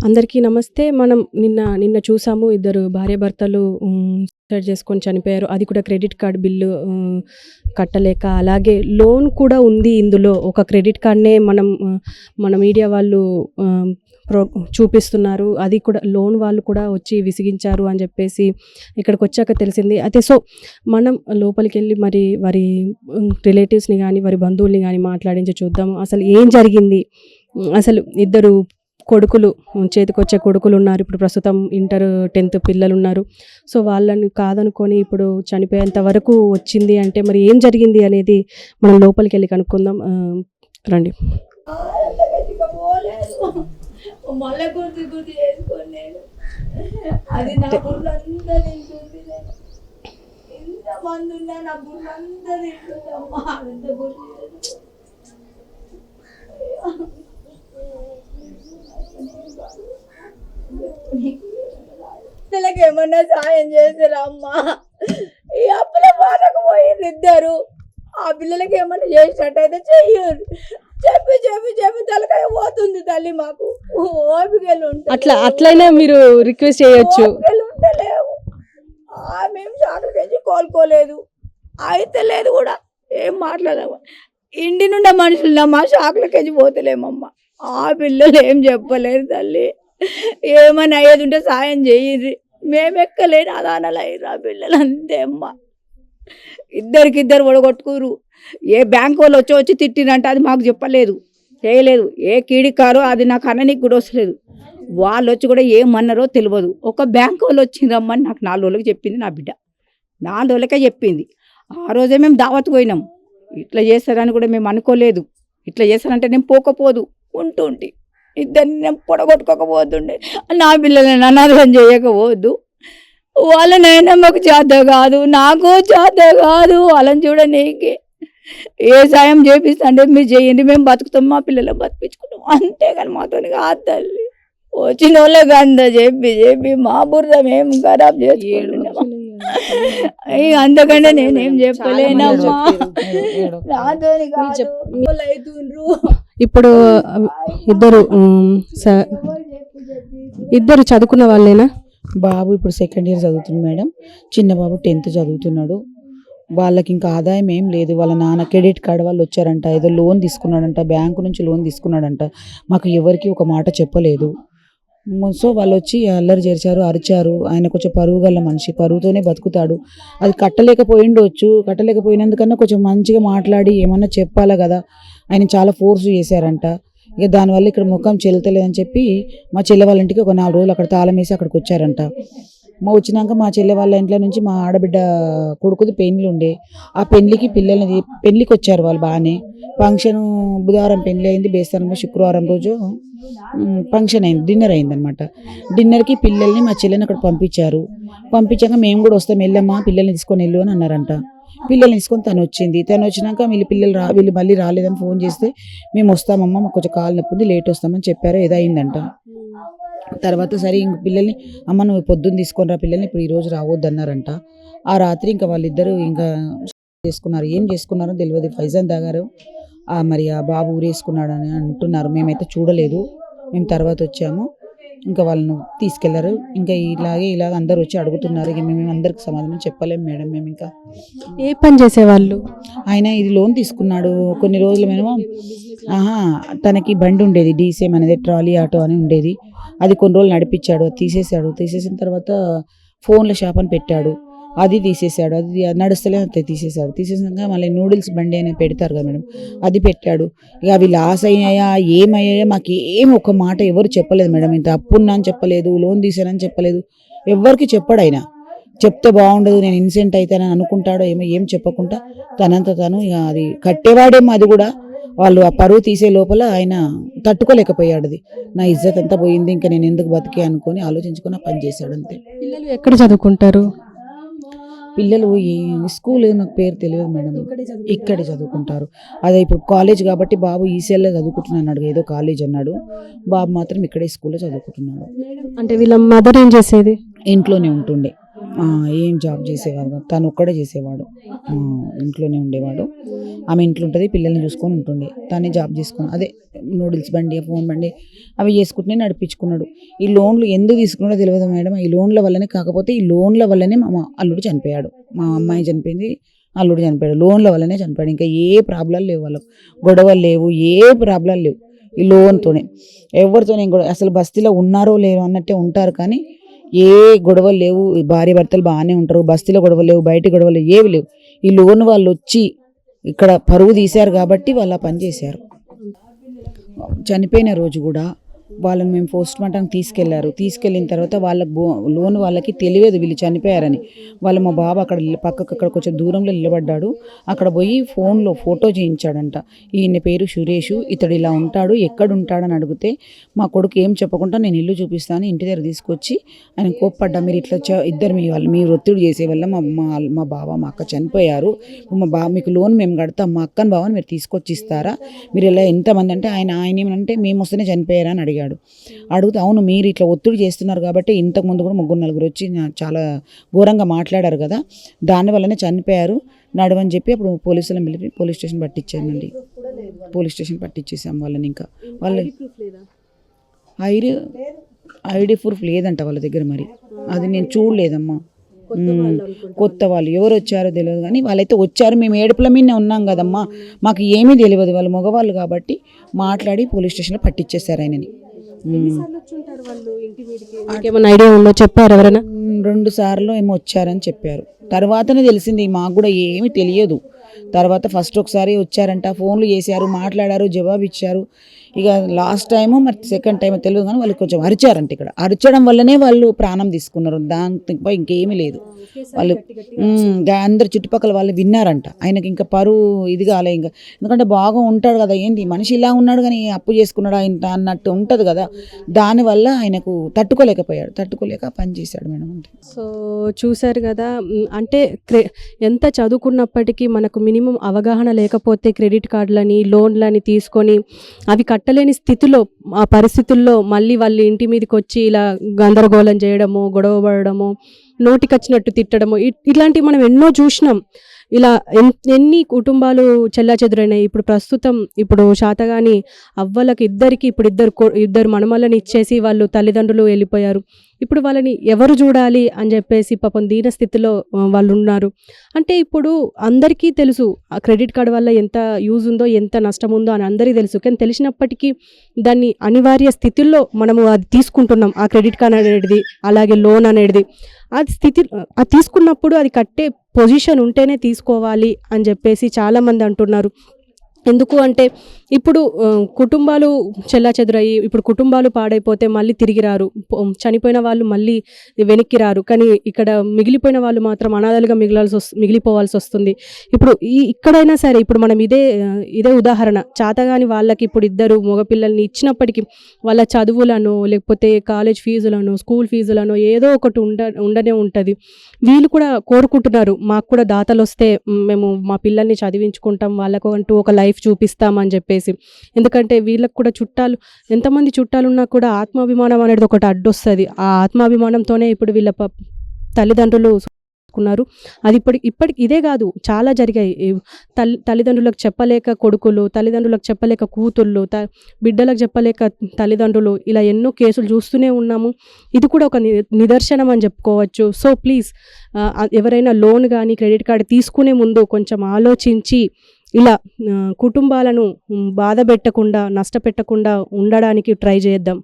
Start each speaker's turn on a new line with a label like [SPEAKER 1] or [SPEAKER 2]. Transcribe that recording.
[SPEAKER 1] అందరికీ నమస్తే. మనం నిన్న చూసాము ఇద్దరు భార్యాభర్తలు సూసైడ్ చేసుకొని చనిపోయారు. అది కూడా క్రెడిట్ కార్డ్ బిల్లు కట్టలేక. అలాగే లోన్ కూడా ఉంది ఇందులో. ఒక క్రెడిట్ కార్డ్‌నే మన మీడియా వాళ్ళు చూపిస్తున్నారు. అది కూడా లోన్ వాళ్ళు కూడా వచ్చి విసిగించారు అని చెప్పేసి ఇక్కడికొచ్చాక తెలిసింది. అయితే మనం లోపలికెళ్ళి మరి వారి రిలేటివ్స్‌ని గానీ, వారి బంధువుల్ని గానీ మాట్లాడించి చూద్దాము. అసలు ఏం జరిగింది? అసలు ఇద్దరు కొడుకులు, చేతికొచ్చే కొడుకులున్నారు. ఇప్పుడు ప్రస్తుతం ఇంటర్, 10th పిల్లలున్నారు. వాళ్ళని కాదనుకొని ఇప్పుడు చనిపోయేంత వరకు వచ్చింది అంటే మరి ఏం జరిగింది అనేది మనం లోపలికెళ్ళి కనుక్కుందాం. రండి.
[SPEAKER 2] పిల్లలకి ఏమన్నా సాయం చేసారా అమ్మా? ఈ అప్పుల బాధకు పోయింది ఇద్దరు. ఆ పిల్లలకి ఏమన్నా చేసినట్టయితే చెయ్యరు. చెప్పి చెప్పి చెప్పి తలకాయ పోతుంది తల్లి. మాకు ఓపికలు ఉంటాయి.
[SPEAKER 1] అట్లయినా మీరు రిక్వెస్ట్ చేయొచ్చు.
[SPEAKER 2] ఉంటలేవు. మేము షాకుల నుంచి కోలుకోలేదు, అయితే లేదు కూడా. ఏం మాట్లాడము. ఇంటి నుండి మనుషులు మా షాకులకెళ్ళి పోతలేమమ్మా. ఆ పిల్లలు ఏం చెప్పలేరు తల్లి. ఏమన్నా అయ్యేది ఉంటే సాయం చెయ్యి. మేమెక్కలేని అదానాలు అయ్యారు ఆ పిల్లలు. అంతే అమ్మా. ఇద్దరికిద్దరు ఒడగొట్టుకురు. ఏ బ్యాంక్ వాళ్ళు వచ్చి తిట్టినంటే అది మాకు చెప్పలేదు, చేయలేదు. ఏ కీడికారో అది నాకు అననికి కూడా వస్తలేదు. వాళ్ళు వచ్చి కూడా ఏమన్నారో తెలియదు. ఒక బ్యాంక్ వాళ్ళు వచ్చిందమ్మని నాకు 4 రోజులకి చెప్పింది నా బిడ్డ. 4 రోజులకే చెప్పింది. ఆ రోజే మేము దావత్ పోయినాం. ఇట్లా చేస్తారని కూడా మేము అనుకోలేదు. ఇట్లా చేస్తారంటే నేను పోకపోదు ఉంటుంటి. ఇద్దరిని నేను పొడగొట్టుకోకపోతుండే. నా పిల్లలని అనాథం చేయకపోవద్దు. వాళ్ళనైనా మాకు చేత కాదు, నాకు చేత కాదు. వాళ్ళని చూడనీకి ఏ సాయం చేపిస్తంటే మీరు చేయండి, మేము బతుకుతాం, మా పిల్లలు బతికించుకుంటాం. అంతేగాని మాతో కాదు తల్లి. వచ్చిన వాళ్ళకి అంత చెప్పి చెప్పి మా బుర్ర మేము ఖరాబ్ చేసుకుంటున్నాం. అంతకంటే నేనేం చెప్పలేనమ్మా. నాతోని కాదు.
[SPEAKER 1] ఇప్పుడు ఇద్దరు చదువుకున్న వాళ్ళేనా?
[SPEAKER 3] బాబు ఇప్పుడు 2nd ఇయర్ చదువుతుంది మేడం. చిన్న బాబు 10th చదువుతున్నాడు. వాళ్ళకి ఇంకా ఆదాయం ఏం లేదు. వాళ్ళ నాన్న క్రెడిట్ కార్డ్ వాళ్ళు వచ్చారంట, ఏదో లోన్ తీసుకున్నాడంట, బ్యాంకు నుంచి లోన్ తీసుకున్నాడంట. మాకు ఎవరికి ఒక మాట చెప్పలేదు. వాళ్ళు వచ్చి అల్లరి చేర్చారు, అరిచారు. ఆయన కొంచెం పరువు గల మనిషి, పరువుతోనే బతుకుతాడు. అది కట్టలేకపోయిండొచ్చు. కట్టలేకపోయినందుకన్నా కొంచెం మంచిగా మాట్లాడి ఏమన్నా చెప్పాలా కదా. ఆయన చాలా ఫోర్స్ చేశారంట. ఇక దానివల్ల ఇక్కడ ముఖం చెల్లుతలేదని చెప్పి మా చెల్లె వాళ్ళ ఇంటికి ఒక 4 రోజులు అక్కడ తాళం వేసి అక్కడికి వచ్చారంట. వచ్చినాక మా చెల్లె వాళ్ళ ఇంట్లో నుంచి మా ఆడబిడ్డ కొడుకుది పెళ్లి ఉండే. ఆ పెళ్లికి వచ్చారు వాళ్ళు. బాగానే ఫంక్షన్ బుధవారం పెళ్లి అయింది. బేస్తారంలో శుక్రవారం రోజు ఫంక్షన్ అయింది, డిన్నర్ అయిందనమాట. డిన్నర్కి పిల్లల్ని మా చెల్లెని అక్కడ పంపించాక మేము కూడా వస్తాం, వెళ్ళమ్మా పిల్లల్ని తీసుకొని వెళ్ళు అని అన్నారంట. పిల్లల్ని తీసుకొని తను వచ్చినాక వీళ్ళు మళ్ళీ రాలేదని ఫోన్ చేస్తే మేము వస్తామమ్మా, మాకు కొంచెం కాలు నొప్పి ఉంది, లేట్ వస్తామని చెప్పారు. ఏదో అయిందంట. తర్వాత సరే ఇంక పిల్లల్ని, అమ్మ నువ్వు పొద్దున్న తీసుకొని రా పిల్లల్ని, ఇప్పుడు ఈరోజు రావద్దు అన్నారంట. ఆ రాత్రి ఇంకా వాళ్ళిద్దరూ ఇంకా చేసుకున్నారు. ఏం చేసుకున్నారో తెలియదు. ఫైజాన్ తాగారు. మరి ఆ బాబు ఊరేసుకున్నాడని అంటున్నారు. మేమైతే చూడలేదు, మేము తర్వాత వచ్చాము. ఇంకా వాళ్ళను తీసుకెళ్లారు. ఇంకా ఇలాగ అందరూ వచ్చి అడుగుతున్నారు. ఇక మేము అందరికి సమాధానం చెప్పలేము మేడం. మేము ఇంకా
[SPEAKER 1] ఏ పని చేసేవాళ్ళు?
[SPEAKER 3] ఆయన ఇది లోన్ తీసుకున్నాడు. కొన్ని రోజులు మేము తనకి బండి ఉండేది, డీసీఎం అనేది, ట్రాలీ ఆటో అని ఉండేది. అది కొన్ని రోజులు నడిపించాడు, తీసేసిన తర్వాత ఫోన్ల షాప్ అని పెట్టాడు, అది తీసేసాడు. అది నడుస్తలే అంతే తీసేసాక మళ్ళీ నూడిల్స్ బండి అని పెడతారు కదా మేడం, అది పెట్టాడు. ఇక అవి లాస్ అయ్యాయా ఏమయ్యాయా మాకు ఏం ఒక మాట ఎవరు చెప్పలేదు మేడం. ఇంత అప్పున్నా అని చెప్పలేదు, లోన్ తీసానని చెప్పలేదు, ఎవరికి చెప్పాడు. ఆయన చెప్తే బాగుండదు, నేను ఇన్సెంట్ అవుతానని అనుకుంటాడో ఏం చెప్పకుండా తనంత తను ఇక అది కట్టేవాడేమో. అది కూడా వాళ్ళు ఆ పరువు తీసే లోపల ఆయన తట్టుకోలేకపోయాడు. అది నా ఇజ్జత్ అంతా పోయింది, ఇంకా నేను ఎందుకు బతికే అనుకొని ఆలోచించుకొని పని చేశాడు అంతే.
[SPEAKER 1] పిల్లలు ఎక్కడ చదువుకుంటారు?
[SPEAKER 3] పిల్లలు ఈ స్కూల్ నాకు పేరు తెలియదు మేడం, ఇక్కడే చదువుకుంటారు. అదే ఇప్పుడు కాలేజ్ కాబట్టి బాబు ఈసీఎల్లో చదువుకుంటున్నాడు, ఏదో కాలేజ్ అన్నాడు. బాబు మాత్రం ఇక్కడే స్కూల్లో చదువుకుంటున్నాడు.
[SPEAKER 1] అంటే వీళ్ళ మదర్ ఏం చేసేది?
[SPEAKER 3] ఇంట్లోనే ఉంటుండే. ఏం జాబ్ చేసేవాడు, తను ఒక్కడే చేసేవాడు, ఇంట్లోనే ఉండేవాడు. ఆమె ఇంట్లో ఉంటుంది, పిల్లల్ని చూసుకొని ఉంటుండే, తనే జాబ్ చేసుకుని అదే నూడిల్స్ బండి, ఫోన్ బండి అవి చేసుకుంటూనే నడిపించుకున్నాడు. ఈ లోన్లు ఎందుకు తీసుకున్నాడో తెలియదు మేడం. ఈ లోన్ల వల్లనే, కాకపోతే ఈ లోన్ల వల్లనే మా అల్లుడు చనిపోయాడు, మా అమ్మాయి చనిపోయింది, అల్లుడు చనిపోయాడు. లోన్ల వల్లనే చనిపోయాడు. ఇంకా ఏ ప్రాబ్లాలు లేవు వాళ్ళకు, గొడవలు లేవు, ఏ ప్రాబ్లాలు లేవు. ఈ లోన్తోనే ఎవరితోనే గొడవ, అసలు బస్తీలో ఉన్నారో లేరో అన్నట్టే ఉంటారు, కానీ ఏ గొడవలు లేవు. భార్య భర్తలు బాగానే ఉంటారు, బస్తీలో గొడవలు లేవు, బయట గొడవలు ఏవి లేవు. ఈ లోన్ వాళ్ళు వచ్చి ఇక్కడ పరువు తీశారు కాబట్టి వాళ్ళు ఆ పని చేశారు. చనిపోయిన రోజు కూడా వాళ్ళని మేము పోస్ట్ మార్టంకి తీసుకెళ్ళిన తర్వాత లోన్ వాళ్ళకి తెలియదు వీళ్ళు చనిపోయారని. మా బాబు అక్కడ అక్కడ కొంచెం దూరంలో నిలబడ్డాడు, అక్కడ పోయి ఫోన్లో ఫోటో చేయించాడంట. ఈయన పేరు సురేష్, ఇతడు ఇలా ఉంటాడు, ఎక్కడ ఉంటాడని అడిగితే మా కొడుకు ఏం చెప్పకుండా నేను ఇల్లు చూపిస్తాను ఇంటి దగ్గర తీసుకొచ్చి ఆయన కోప్పడ్డా. మీరు ఇట్లా ఇద్దరు మీరు ఒత్తిడి చేసే వల్ల మా బావ మా అక్క చనిపోయారు, మీకు లోన్ మేము కడతాం, మా అక్కని బావని మీరు తీసుకొచ్చి ఇస్తారా, మీరు ఇలా ఎంతమంది అంటే ఆయన ఏమంటే మేము వస్తేనే చనిపోయారా అని అడిగాడు. అడిగితే అవును మీరు ఇట్లా ఒత్తిడి చేస్తున్నారు కాబట్టి ఇంతకుముందు కూడా 3-4 వచ్చి చాలా ఘోరంగా మాట్లాడారు కదా, దానివల్లనే చనిపోయారు నడవని చెప్పి అప్పుడు పోలీసులను పిలిపి పోలీస్ స్టేషన్ పట్టించానండి. పోలీస్ స్టేషన్ పట్టించేసాం వాళ్ళని. ఇంకా వాళ్ళ ఐడి ప్రూఫ్ లేదంట వాళ్ళ దగ్గర, మరి అది నేను చూడలేదమ్మా. కొత్త వాళ్ళు ఎవరు వచ్చారో తెలియదు, కానీ వాళ్ళైతే వచ్చారు, మేము ఏడుపుల మీదనే ఉన్నాం కదమ్మా, మాకు ఏమీ తెలియదు, వాళ్ళు మగవాళ్ళు కాబట్టి మాట్లాడి పోలీస్ స్టేషన్లో పట్టించేశారు ఆయనని.
[SPEAKER 1] ఐడియా ఉందో చెప్పారు ఎవరైనా?
[SPEAKER 3] 2 సార్లు ఏమో వచ్చారని చెప్పారు. తర్వాతనే తెలిసింది, మాకు కూడా ఏమీ తెలియదు. తర్వాత ఫస్ట్ ఒకసారి వచ్చారంట, ఫోన్లు చేశారు, మాట్లాడారు, జవాబు ఇచ్చారు. ఇక లాస్ట్ టైము మరి సెకండ్ టైం తెలియదు, కానీ వాళ్ళు కొంచెం అరిచారంట. ఇక్కడ అరచడం వల్లనే వాళ్ళు ప్రాణం తీసుకున్నారు, దాంతో ఇంకేమీ లేదు. వాళ్ళు అందరు చుట్టుపక్కల వాళ్ళు విన్నారంట. ఆయనకి ఇంకా పరువు ఇది కాలే ఇంకా, ఎందుకంటే బాగా ఉంటాడు కదా, ఏంటి మనిషి ఇలా ఉన్నాడు కానీ అప్పు చేసుకున్నాడు ఆయన అన్నట్టు ఉంటుంది కదా, దానివల్ల ఆయనకు తట్టుకోలేక పని చేశాడు మేడం. అంటే
[SPEAKER 1] సో చూశారు కదా, అంటే ఎంత చదువుకున్నప్పటికీ మనకు మినిమం అవగాహన లేకపోతే క్రెడిట్ కార్డులని లోన్లని తీసుకొని అవి కట్టలేని స్థితిలో, ఆ పరిస్థితుల్లో మళ్ళీ వాళ్ళ ఇంటి మీదకి వచ్చి ఇలా గందరగోళం చేయడము, గొడవ పడడము, నోటికొచ్చినట్టు తిట్టడము, ఇట్లాంటివి మనం ఎన్నో చూసినాం. ఇలా ఎన్ని కుటుంబాలు చెల్లాచెదురైనాయి. ఇప్పుడు ప్రస్తుతం శాతగాని అవ్వలకు ఇద్దరికి ఇప్పుడు ఇద్దరు మనమల్లని ఇచ్చేసి వాళ్ళు తల్లిదండ్రులు వెళ్ళిపోయారు. ఇప్పుడు వాళ్ళని ఎవరు చూడాలి అని చెప్పేసి పాపం దీన స్థితిలో వాళ్ళు ఉన్నారు. అంటే ఇప్పుడు అందరికీ తెలుసు ఆ క్రెడిట్ కార్డు వల్ల ఎంత యూజ్ ఉందో, ఎంత నష్టం ఉందో అని అందరికీ తెలుసు. కానీ తెలిసినప్పటికీ దాన్ని అనివార్య స్థితిలో మనము అది తీసుకుంటున్నాం, ఆ క్రెడిట్ కార్డ్ అనేది, అలాగే లోన్ అనేది. అది తీసుకున్నప్పుడు అది కట్టే పొజిషన్ ఉంటేనే తీసుకోవాలి అని చెప్పేసి చాలామంది అంటున్నారు. ఎందుకు అంటే ఇప్పుడు కుటుంబాలు చెల్లాచెదురయ్యి, ఇప్పుడు కుటుంబాలు పాడైపోతే మళ్ళీ తిరిగి రారు, చనిపోయిన వాళ్ళు మళ్ళీ వెనక్కి రారు, కానీ ఇక్కడ మిగిలిపోయిన వాళ్ళు మాత్రం అనాథలుగా మిగిలిపోవాల్సి వస్తుంది. ఇప్పుడు ఇక్కడైనా సరే ఇప్పుడు మనం ఇదే ఉదాహరణ, చాతగాని వాళ్ళకి ఇప్పుడు ఇద్దరు మగపిల్లల్ని ఇచ్చినప్పటికీ వాళ్ళ చదువులను, లేకపోతే కాలేజ్ ఫీజులను, స్కూల్ ఫీజులను ఏదో ఒకటి ఉండనే ఉంటుంది. వీళ్ళు కూడా కోరుకుంటున్నారు, మాకు కూడా దాతలు వస్తే మేము మా పిల్లల్ని చదివించుకుంటాం, వాళ్ళకు అంటూ ఒక లైఫ్ చూపిస్తామని చెప్పేసి. ఎందుకంటే వీళ్ళకి కూడా ఎంతమంది చుట్టాలు ఉన్నా కూడా ఆత్మాభిమానం అనేది ఒకటి అడ్డొస్తుంది. ఆ ఆత్మాభిమానంతోనే ఇప్పుడు వీళ్ళ తల్లిదండ్రులు ఉన్నారు. అది ఇప్పటికి ఇదే కాదు, చాలా జరిగాయి. తల్లిదండ్రులకు చెప్పలేక కొడుకులు, తల్లిదండ్రులకు చెప్పలేక కూతుళ్ళు, బిడ్డలకు చెప్పలేక తల్లిదండ్రులు, ఇలా ఎన్నో కేసులు చూస్తూనే ఉన్నాము. ఇది కూడా ఒక నిదర్శనం అని చెప్పుకోవచ్చు. సో ప్లీజ్ ఎవరైనా లోన్ కానీ క్రెడిట్ కార్డు తీసుకునే ముందు కొంచెం ఆలోచించి ఇలా కుటుంబాలను బాధ పెట్టకుండా, నష్టపెట్టకుండా ఉండడానికి ట్రై చేద్దాం.